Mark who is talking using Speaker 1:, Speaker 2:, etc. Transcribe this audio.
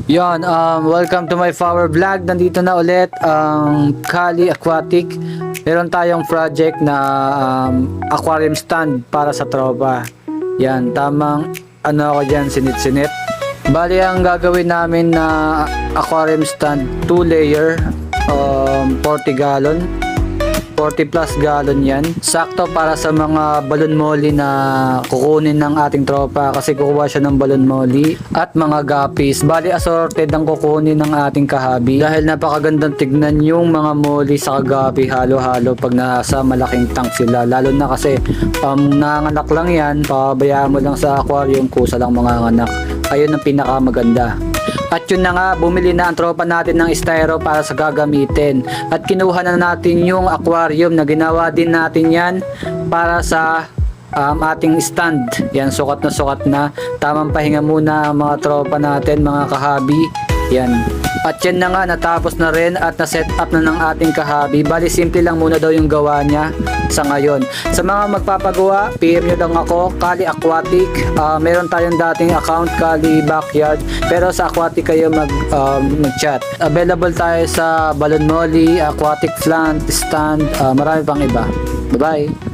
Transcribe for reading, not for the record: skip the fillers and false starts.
Speaker 1: Yon, welcome to my Flower Vlog. Nandito na ulit ang Kali Aquatic. Meron tayong project na aquarium stand para sa tropa. Yan, tamang ano ako dyan, sinit-sinit. Bali, ang gagawin namin na aquarium stand, 2 layer, 40 gallon. 40 plus gallon yan. Sakto para sa mga balon molly na kukunin ng ating tropa kasi kukuha siya ng balon molly at mga guppies. Bali assorted ang kukunin ng ating kahabi dahil napakagandang tignan yung mga molly sa guppy halo-halo pag nasa malaking tank sila. Lalo na kasi nanganak lang yan, pabayaan mo lang sa aquarium, kusa lang mga anak. Ayun ang pinakamaganda. At yun na nga, bumili na ang tropa natin ng styro para sa gagamitin. At kinuha na natin yung aquarium na ginawa din natin yan para sa ating stand. Yan, sukat na. Tamang pahinga muna mga tropa natin, mga kahabi. Yan. At yan na nga, natapos na rin at na-set up na ng ating kahabi. Bali, simple lang muna daw yung gawa niya sa ngayon. Sa mga magpapagawa, PM nyo lang ako, Kali Aquatic. Meron tayong dating account, Kali Backyard. Pero sa Aquatic kayo mag-chat. Available tayo sa balon molly, aquatic plant, stand, marami pang iba. Bye-bye!